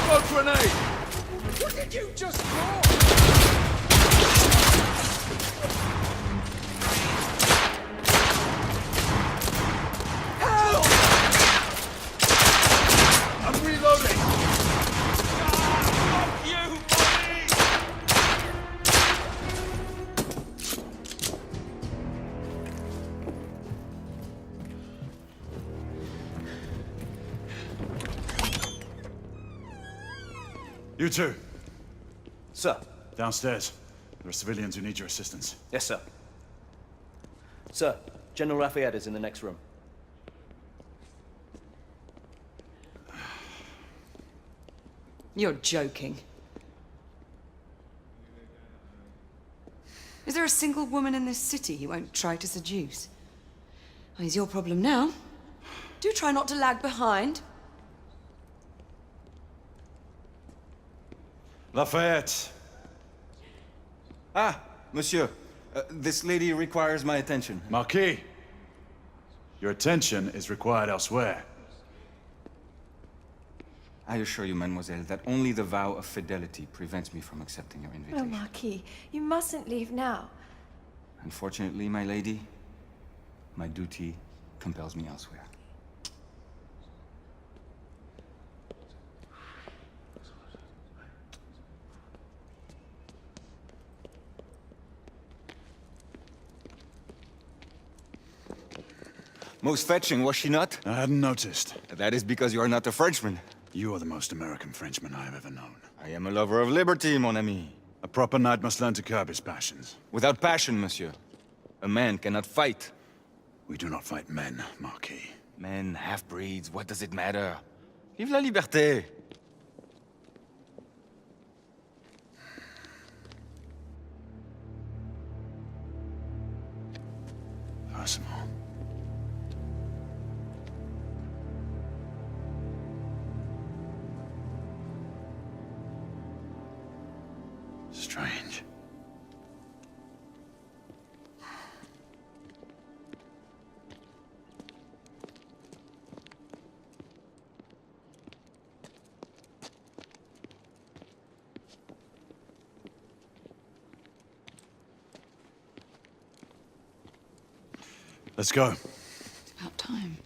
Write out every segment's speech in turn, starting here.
Smoke grenade! What did you just draw? I'm reloading! Fuck you, buddy! You two, Sir. downstairs. There are civilians who need your assistance. Yes, sir. Sir, General Lafayette is in the next room. You're joking. Is there a single woman in this city he won't try to seduce? Well, he's your problem now. Do try not to lag behind. Lafayette! Ah, monsieur. This lady requires my attention. Marquis! Your attention is required elsewhere. I assure you, mademoiselle, that only the vow of fidelity prevents me from accepting your Oh, invitation. Marquis, you mustn't leave now. Unfortunately, my lady, my duty compels me elsewhere. Most fetching, was she not? I hadn't noticed. That is because you are not a Frenchman. You are the most American Frenchman I have ever known. I am a lover of liberty, mon ami. A proper knight must learn to curb his passions. Without passion, monsieur, a man cannot fight. We do not fight men, Marquis. Men, half-breeds, what does it matter? Vive la liberté! Personal. Strange. Let's go. It's about time.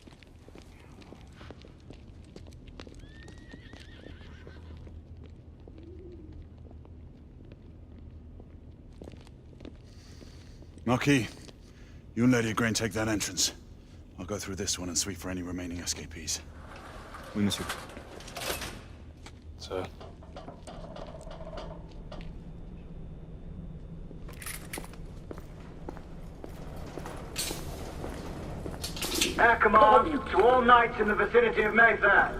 Marquis, you and Lady Grain take that entrance. I'll go through this one and sweep for any remaining escapees. Oui, monsieur. Sir. Air command to all knights in the vicinity of Mayfair.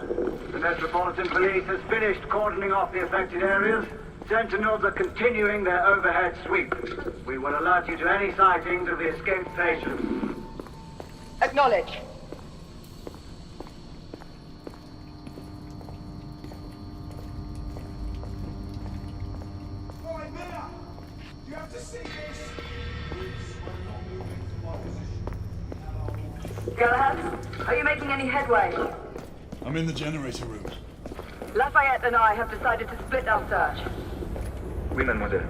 The Metropolitan Police has finished cordoning off the affected areas. Sentinels are continuing their overhead sweep. We will alert you to any sightings of the escaped patients. Acknowledge. You have to see this! Galahad, are you making any headway? I'm in the generator room. Lafayette and I have decided to split our search. Oui, mademoiselle.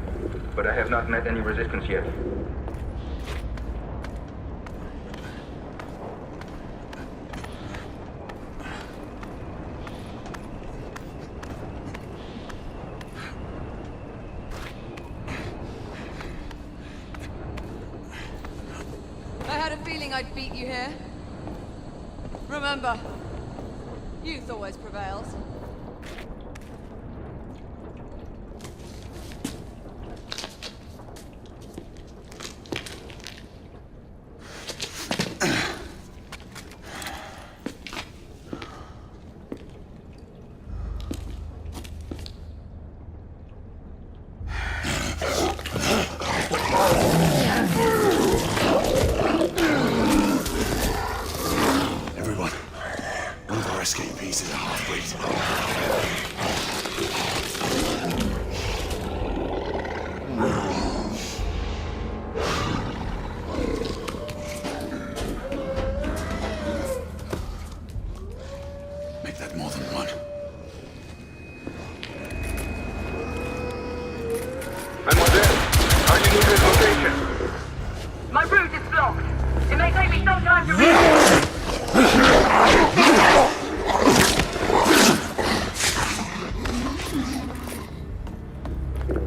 But I have not met any resistance yet. I had a feeling I'd beat you here. Remember, youth always prevails. Everyone, one of our escapees is a half-breed. me some time to read.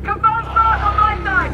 Confirm start on my side.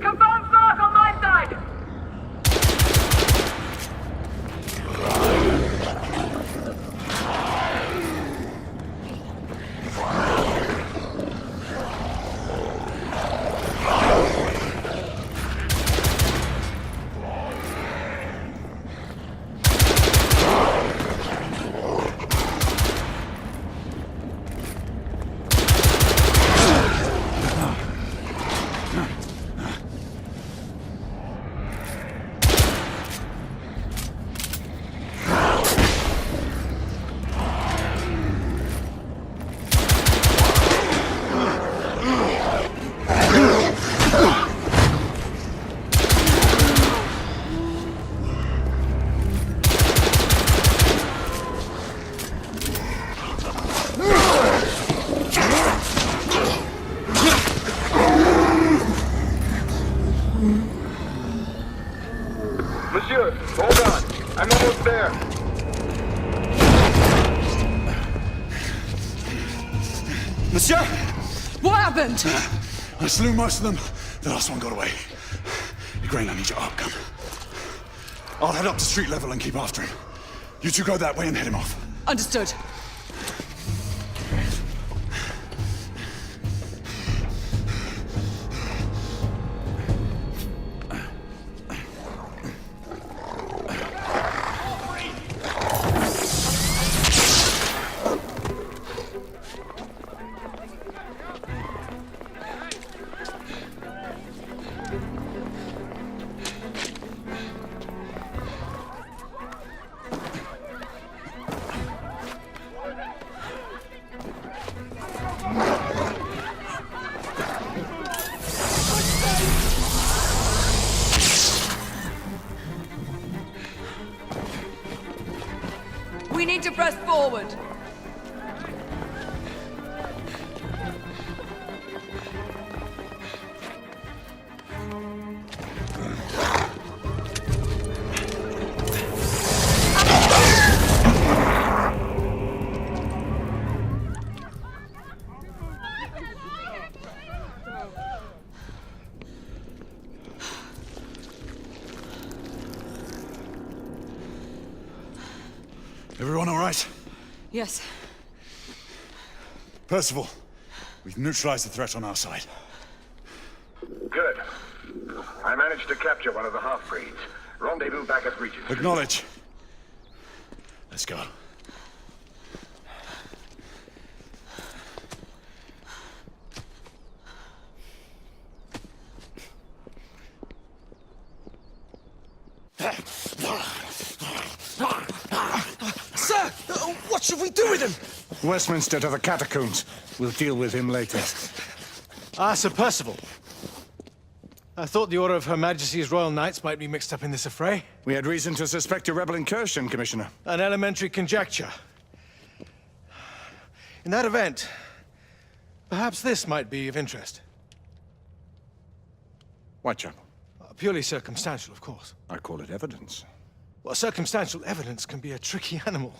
Confirm start on my side. Monsieur, hold on. I'm almost there. Monsieur! What happened? I slew most of them. The last one got away. Grain, I need your arc gun. I'll head up to street level and keep after him. You two go that way and head him off. Understood. We need to press forward. Everyone all right? Yes. Percival, we've neutralized the threat on our side. Good. I managed to capture one of the half-breeds. Rendezvous back at Regent. Acknowledge. Let's go. Sir! What should we do with him? Westminster to the catacombs. We'll deal with him later. Ah, Sir Percival. I thought the Order of Her Majesty's Royal Knights might be mixed up in this affray. We had reason to suspect a rebel incursion, Commissioner. An elementary conjecture. In that event, perhaps this might be of interest. Whitechapel. Purely circumstantial, of course. I call it evidence. Well, circumstantial evidence can be a tricky animal,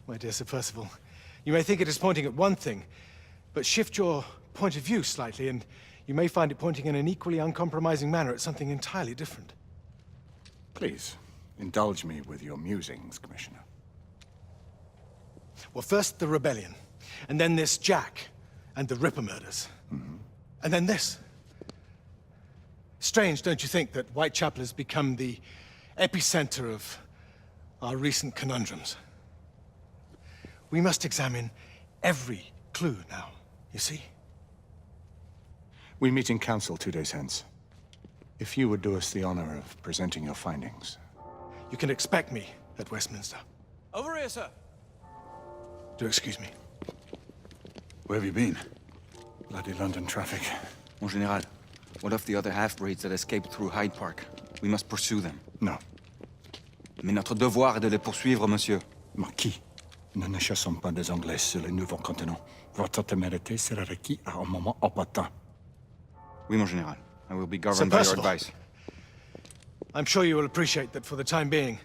my dear Sir Percival. You may think it is pointing at one thing, but shift your point of view slightly and you may find it pointing in an equally uncompromising manner at something entirely different. Please, indulge me with your musings, Commissioner. Well, first the rebellion, and then this Jack, and the Ripper murders. And then this. Strange, don't you think, that Whitechapel has become the epicenter of our recent conundrums? We must examine every clue now, you see? We meet in council 2 days hence. If you would do us the honor of presenting your findings. You can expect me at Westminster. Over here, sir. Do excuse me. Where have you been? Bloody London traffic. Mon Général, what of the other half-breeds that escaped through Hyde Park? We must pursue them. No. Mais notre devoir est de les poursuivre, monsieur. Marquis, nous ne chassons pas des Anglais sur le nouveau continent. Votre témérité sera requis à un moment opportun. Oui, mon Général. I will be governed by your advice. I'm sure you will appreciate that for the time being,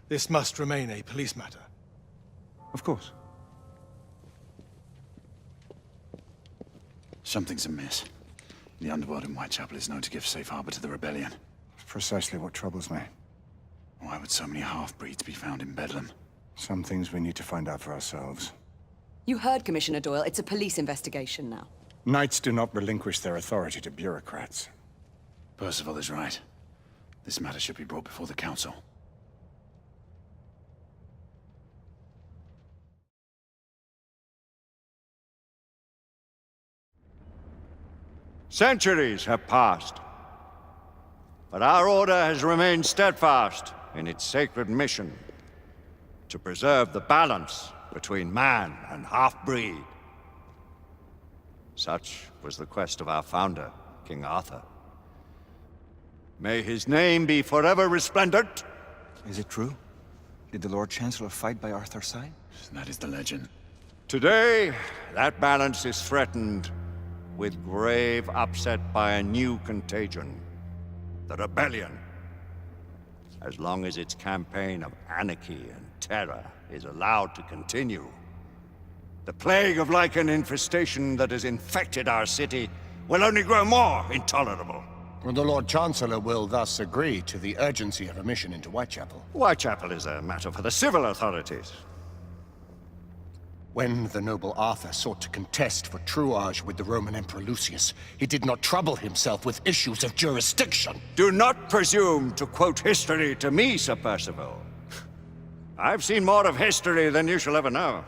this must remain a police matter. Of course. Something's amiss. The underworld in Whitechapel is known to give safe harbor to the rebellion. Precisely what troubles me. Why would so many half-breeds be found in Bedlam? Some things we need to find out for ourselves. You heard, Commissioner Doyle. It's a police investigation now. Knights do not relinquish their authority to bureaucrats. Percival is right. This matter should be brought before the council. Centuries have passed, but our order has remained steadfast in its sacred mission to preserve the balance between man and half-breed. Such was the quest of our founder, King Arthur. May his name be forever resplendent. Is it true? Did the Lord Chancellor fight by Arthur's side? That is the legend. Today, that balance is threatened with grave upset by a new contagion, the rebellion. As long as its campaign of anarchy and terror is allowed to continue, the plague of lichen infestation that has infected our city will only grow more intolerable. The Lord Chancellor will thus agree to the urgency of a mission into Whitechapel. Whitechapel is a matter for the civil authorities. When the noble Arthur sought to contest for truage with the Roman Emperor Lucius, he did not trouble himself with issues of jurisdiction. Do not presume to quote history to me, Sir Percival. I've seen more of history than you shall ever know.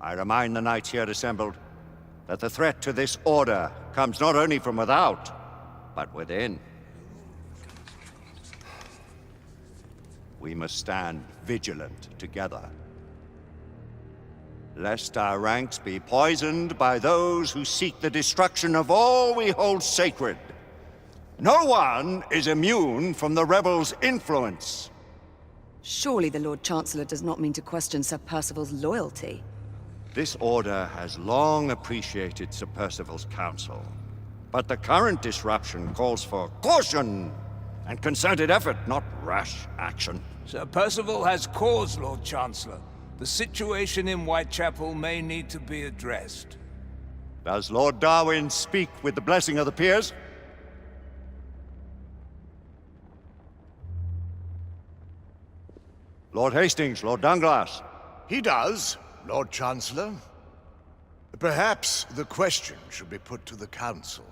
I remind the knights here assembled that the threat to this order comes not only from without, but within. We must stand vigilant together, lest our ranks be poisoned by those who seek the destruction of all we hold sacred. No one is immune from the rebels' influence. Surely the Lord Chancellor does not mean to question Sir Percival's loyalty. This order has long appreciated Sir Percival's counsel, but the current disruption calls for caution and concerted effort, not rash action. Sir Percival has cause, Lord Chancellor. The situation in Whitechapel may need to be addressed. Does Lord Darwin speak with the blessing of the peers? Lord Hastings, Lord Dunglass. He does, Lord Chancellor. Perhaps the question should be put to the Council.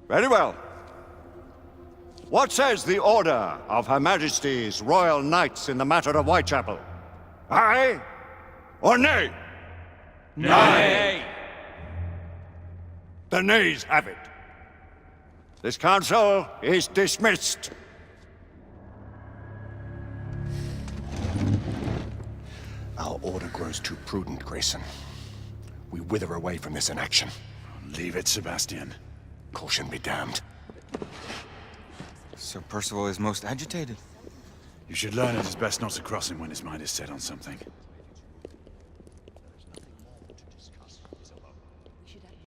Very well. What says the Order of Her Majesty's Royal Knights in the matter of Whitechapel? Aye or nay? Nay. The nays have it. This council is dismissed. Our order grows too prudent, Grayson. We wither away from this inaction. Leave it, Sebastian. Caution be damned. Sir Percival is most agitated. You should learn it is best not to cross him when his mind is set on something.